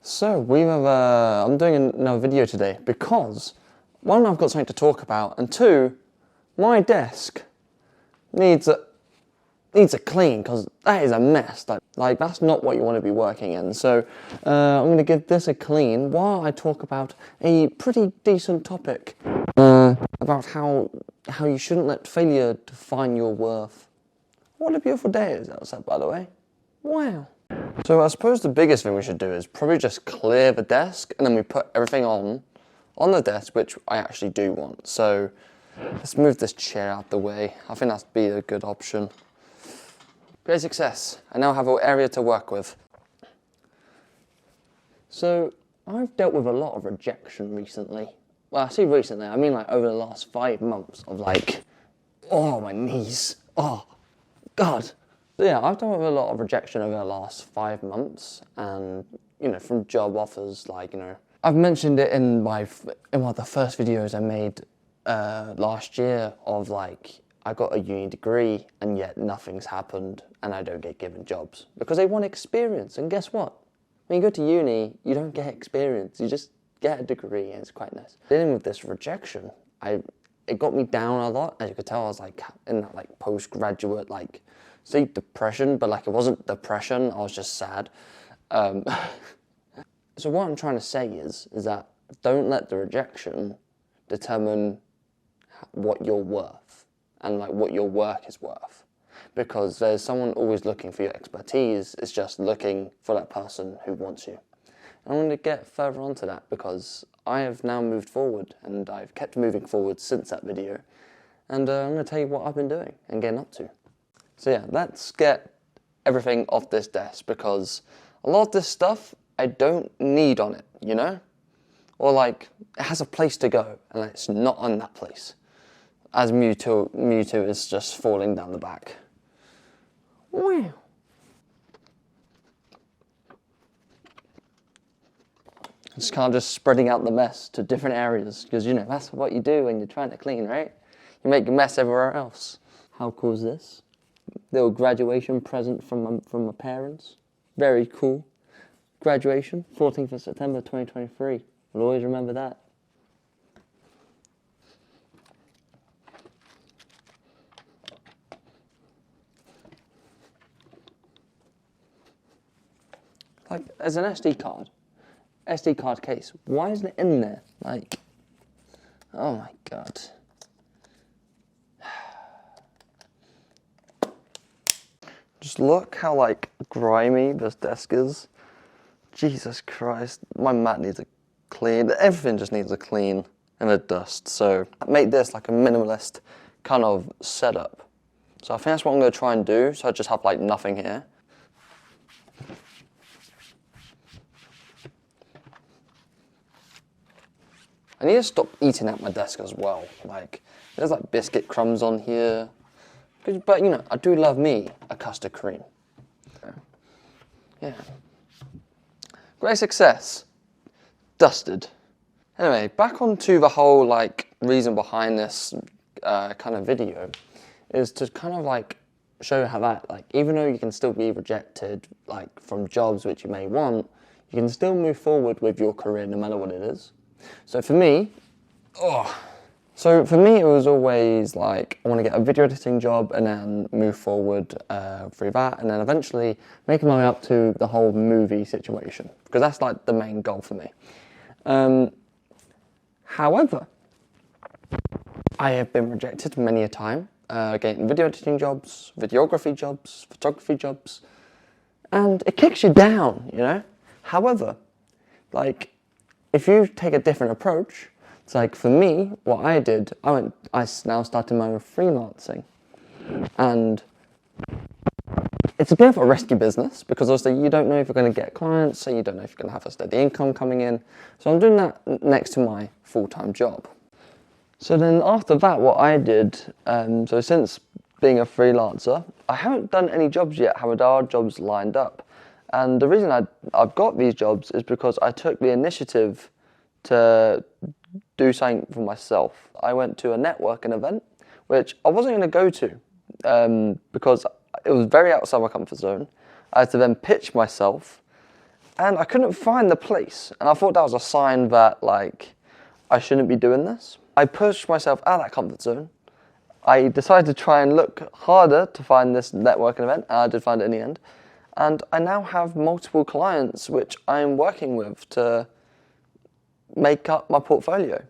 So I'm doing another video today because one, I've got something to talk about, and two, my desk needs a clean because that is a mess. Like that's not what you want to be working in. So I'm going to give this a clean while I talk about a pretty decent topic about how you shouldn't let failure define your worth. What a beautiful day it is outside, by the way. Wow. So I suppose the biggest thing we should do is probably just clear the desk and then we put everything on the desk, which I actually do want. So let's move this chair out the way. I think that'd be a good option. Great success. I now have an area to work with. So I've dealt with a lot of rejection recently. Well, I say recently, I mean like over the last 5 months of like, oh, my knees, oh, God. So yeah, I've dealt with a lot of rejection over the last 5 months, and from job offers, I've mentioned it in one of the first videos I made last year of I got a uni degree and yet nothing's happened and I don't get given jobs because they want experience. And guess what? When you go to uni, you don't get experience. You just get a degree and it's quite nice. Dealing with this rejection, it got me down a lot. As you could tell, I was in that postgraduate say depression, but it wasn't depression. I was just sad. So what I'm trying to say is that don't let the rejection determine what you're worth and what your work is worth, because there's someone always looking for your expertise. It's just looking for that person who wants you. And I'm going to get further onto that because I have now moved forward and I've kept moving forward since that video, and I'm going to tell you what I've been doing and getting up to. So yeah, let's get everything off this desk because a lot of this stuff I don't need on it, or it has a place to go and it's not on that place. As Mewtwo is just falling down the back. Wow. It's kind of just spreading out the mess to different areas because that's what you do when you're trying to clean, right? You make a mess everywhere else. How cool is this? Little graduation present from my parents. Very cool. Graduation, 14th of September 2023. I'll always remember that. As an SD card case, why isn't it in there? Oh my God. Just look how grimy this desk is. Jesus Christ, my mat needs a clean. Everything just needs a clean and a dust. So I make this a minimalist kind of setup. So I think that's what I'm going to try and do. So I just have nothing here. I need to stop eating at my desk as well. There's biscuit crumbs on here. But I do love me a custard cream. Yeah. Great success. Dusted. Anyway, back onto the whole reason behind this kind of video is to kind of show how that even though you can still be rejected from jobs which you may want, you can still move forward with your career no matter what it is. So for me, it was always I want to get a video editing job and then move forward through that, and then eventually making my way up to the whole movie situation, because that's the main goal for me. However, I have been rejected many a time, getting video editing jobs, videography jobs, photography jobs, and it kicks you down, However, if you take a different approach, it's for me, what I did, I now started my own freelancing. And it's a bit of a risky business because obviously you don't know if you're going to get clients, so you don't know if you're going to have a steady income coming in. So I'm doing that next to my full-time job. So then after that, what I did, so since being a freelancer, I haven't done any jobs yet, however, there are jobs lined up. And the reason I've got these jobs is because I took the initiative to do something for myself. I went to a networking event, which I wasn't going to go to because it was very outside my comfort zone. I had to then pitch myself and I couldn't find the place. And I thought that was a sign that, like, I shouldn't be doing this. I pushed myself out of that comfort zone. I decided to try and look harder to find this networking event, and I did find it in the end. And I now have multiple clients which I am working with to make up my portfolio.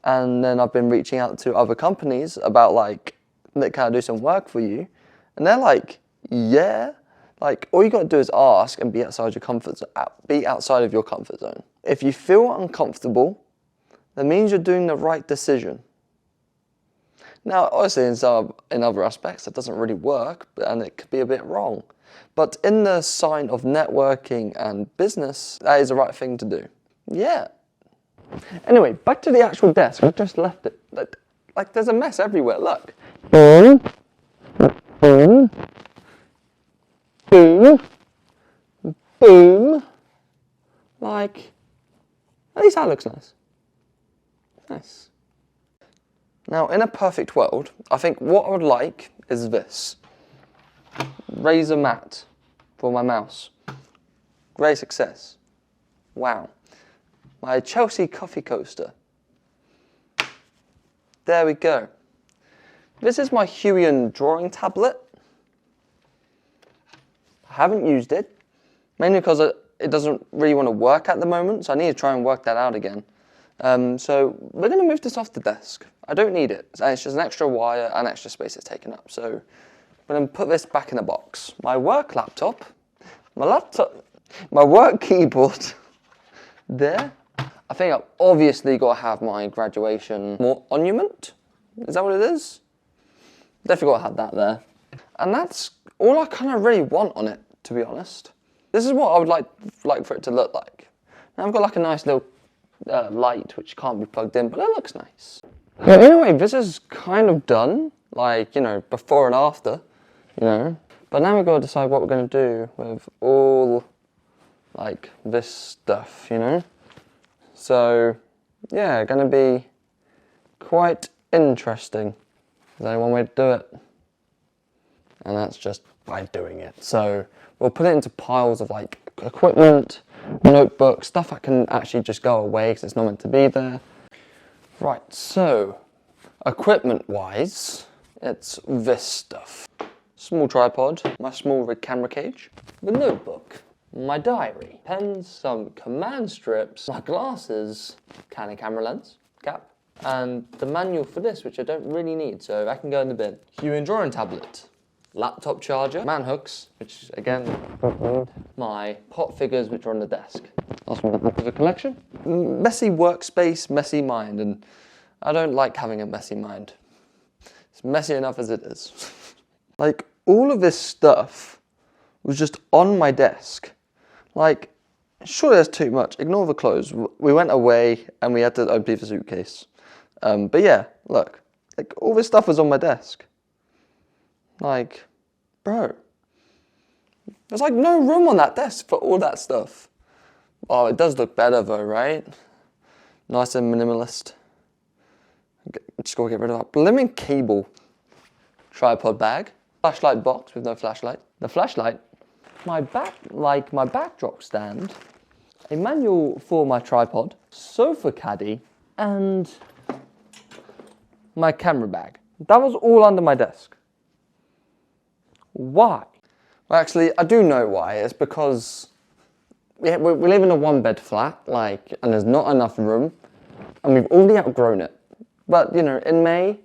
And then I've been reaching out to other companies about, like, can I do some work for you? And they're like, yeah. Like, all you got to do is ask and be outside your comfort zone. Be outside of your comfort zone. If you feel uncomfortable, that means you're doing the right decision. Now, obviously, in other aspects, that doesn't really work, and it could be a bit wrong. But in the sign of networking and business, that is the right thing to do. Yeah. Anyway, back to the actual desk. I've just left it. Like, there's a mess everywhere. Look. Boom. Boom. Boom. Boom. Like, at least that looks nice. Nice. Now, in a perfect world, I think what I would like is this. Razer mat for my mouse. Great success. Wow. My Chelsea coffee coaster. There we go. This is my Huion drawing tablet. I haven't used it, mainly because it doesn't really want to work at the moment, so I need to try and work that out again. So we're going to move this off the desk. I don't need it. It's just an extra wire and extra space it's taken up. So I'm going to put this back in the box. My work laptop, my work keyboard there. I think I've obviously got to have my graduation monument. Is that what it is? Definitely got to have that there. And that's all I kind of really want on it, to be honest. This is what I would like for it to look like. Now I've got like a nice little light which can't be plugged in, but it looks nice. So anyway, this is kind of done, like, you know, before and after, you know. But now we've got to decide what we're going to do with all, like, this stuff, you know. So, yeah, going to be quite interesting. There's only one way to do it, and that's just by doing it. So we'll put it into piles of, like, equipment, notebooks, stuff that can actually just go away because it's not meant to be there. Right, so equipment-wise, it's this stuff. Small tripod, my small rig camera cage, the notebook, my diary, pens, some command strips, my glasses, Canon camera lens, cap, and the manual for this, which I don't really need, so that can go in the bin. Huion drawing tablet, laptop charger, man hooks, which again, my pot figures which are on the desk. That's from the collection. Messy workspace, messy mind, and I don't like having a messy mind. It's messy enough as it is. Like, all of this stuff was just on my desk. Like, sure, there's too much. Ignore the clothes. We went away and we had to empty the suitcase. But yeah, look, like, all this stuff was on my desk. Like, bro, there's like no room on that desk for all that stuff. Oh, it does look better though, right? Nice and minimalist. Just gotta get rid of that blimmin' cable. Tripod bag. Flashlight box with no flashlight. The flashlight. My backdrop stand. A manual for my tripod. Sofa caddy. And my camera bag. That was all under my desk. Why? Well, actually, I do know why. It's because we live in a one-bed flat, like, and there's not enough room, and we've already outgrown it. But, you know, in May,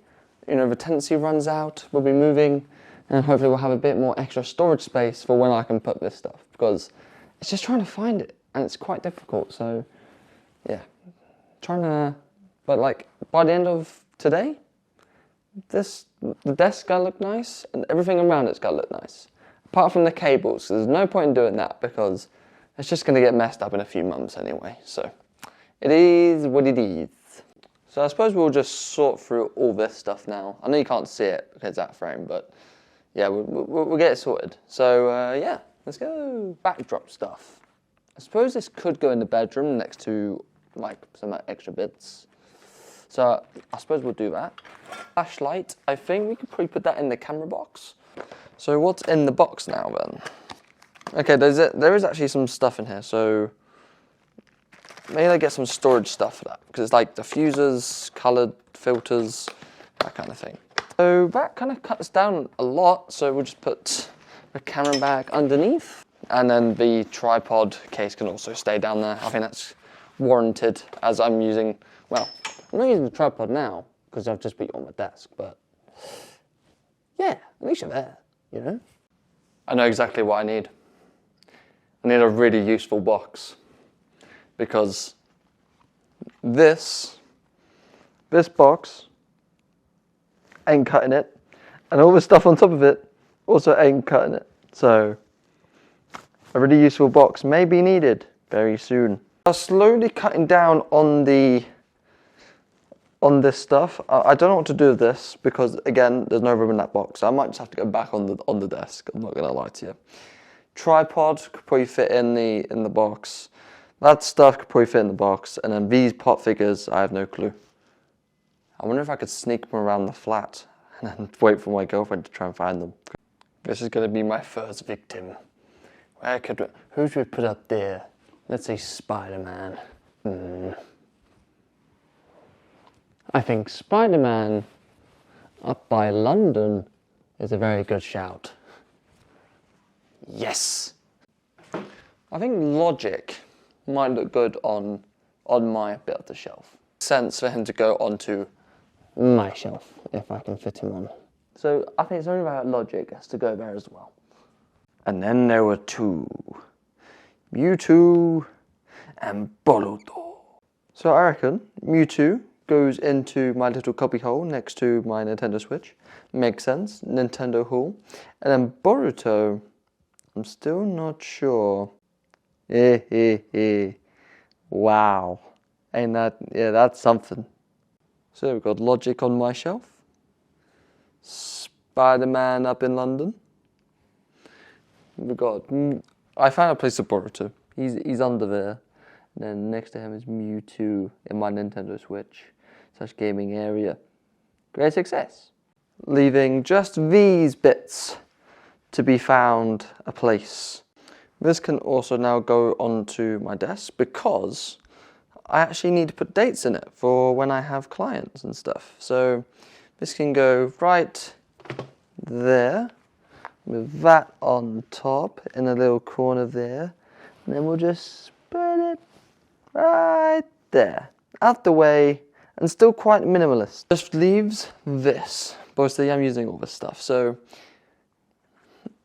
you know, the tenancy runs out, we'll be moving, and hopefully we'll have a bit more extra storage space for when I can put this stuff, because it's just trying to find it, and it's quite difficult, so, yeah. But like, by the end of today, the desk's gotta look nice, and everything around it's gotta look nice. Apart from the cables, so there's no point in doing that, because it's just gonna get messed up in a few months anyway, so. It is what it is. So I suppose we'll just sort through all this stuff now. I know you can't see it because it's that frame, but yeah, we'll get it sorted. So yeah, let's go. Backdrop stuff. I suppose this could go in the bedroom next to like some extra bits. So I suppose we'll do that. Flashlight, I think we could probably put that in the camera box. So what's in the box now then? Okay, there is actually some stuff in here, so maybe I get some storage stuff for that, because it's like diffusers, coloured filters, that kind of thing. So that kind of cuts down a lot, so we'll just put the camera bag underneath, and then the tripod case can also stay down there. I think that's warranted, as I'm using, well, I'm not using the tripod now, because I've just put it on my desk, but yeah, at least you're there, you know? I know exactly what I need. I need a really useful box, because this box ain't cutting it, and all the stuff on top of it also ain't cutting it. So a really useful box may be needed very soon. I'm slowly cutting down on this stuff. I don't know what to do with this, because again, there's no room in that box. So I might just have to go back on the desk. I'm not gonna lie to you. Tripod could probably fit in the box. That stuff could probably fit in the box, and then these pop figures, I have no clue. I wonder if I could sneak them around the flat and then wait for my girlfriend to try and find them. This is going to be my first victim. Who should we put up there? Let's say Spider-Man. I think Spider-Man up by London is a very good shout. Yes! I think Logic might look good on my bit of the shelf. Sense for him to go onto my shelf, if I can fit him on. So I think it's only about Logic has to go there as well. And then there were two. Mewtwo and Boruto. So I reckon Mewtwo goes into my little cubby hole next to my Nintendo Switch. Makes sense, Nintendo hole. And then Boruto, I'm still not sure. Wow. Ain't that, yeah, that's something. So we've got Logic on my shelf. Spider-Man up in London. We've got, I found a place for Boruto. He's under there. And then next to him is Mewtwo in my Nintendo Switch / gaming area. Great success. Leaving just these bits to be found a place. This can also now go onto my desk, because I actually need to put dates in it for when I have clients and stuff. So this can go right there, with that on top in a little corner there. And then we'll just put it right there, out the way, and still quite minimalist. Just leaves this. Mostly I'm using all this stuff. So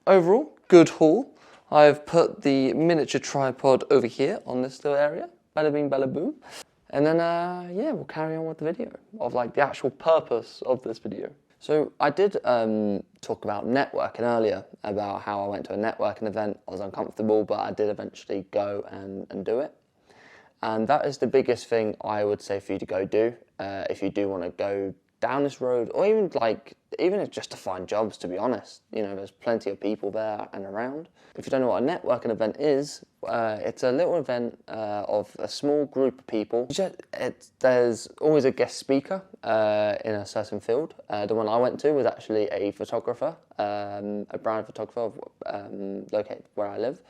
overall, good haul. I've put the miniature tripod over here on this little area. Bada bing, bada boom. And then, yeah, we'll carry on with the video of like the actual purpose of this video. So I did talk about networking earlier, about how I went to a networking event. I was uncomfortable, but I did eventually go and do it. And that is the biggest thing I would say for you to go do if you do want to go down this road, or even if it's just to find jobs, to be honest. You know, there's plenty of people there and around. If you don't know what a networking event is, it's a little event of a small group of people. There's always a guest speaker in a certain field. The one I went to was actually a photographer, a brand photographer located where I live.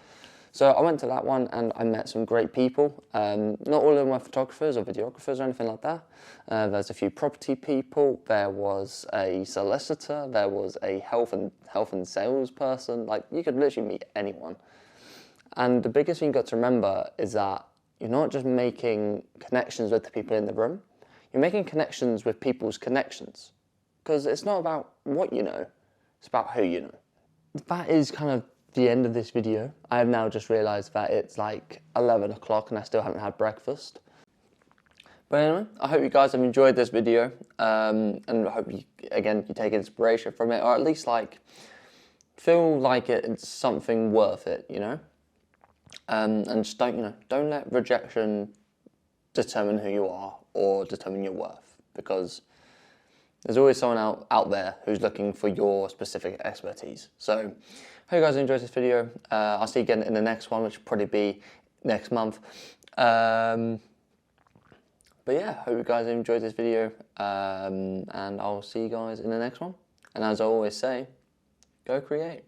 So I went to that one and I met some great people. Not all of them were photographers or videographers or anything like that. There's a few property people. There was a solicitor. There was a health and sales person. Like, you could literally meet anyone. And the biggest thing you've got to remember is that you're not just making connections with the people in the room. You're making connections with people's connections. Because it's not about what you know. It's about who you know. That is kind of the end of this video. I have now just realised that it's like 11 o'clock and I still haven't had breakfast. But anyway, I hope you guys have enjoyed this video, and I hope you take inspiration from it, or at least like feel like it's something worth it, you know. And just don't let rejection determine who you are or determine your worth, because there's always someone out there who's looking for your specific expertise. So, hope you guys enjoyed this video. I'll see you again in the next one, which will probably be next month. But yeah, hope you guys enjoyed this video, and I'll see you guys in the next one. And as I always say, go create.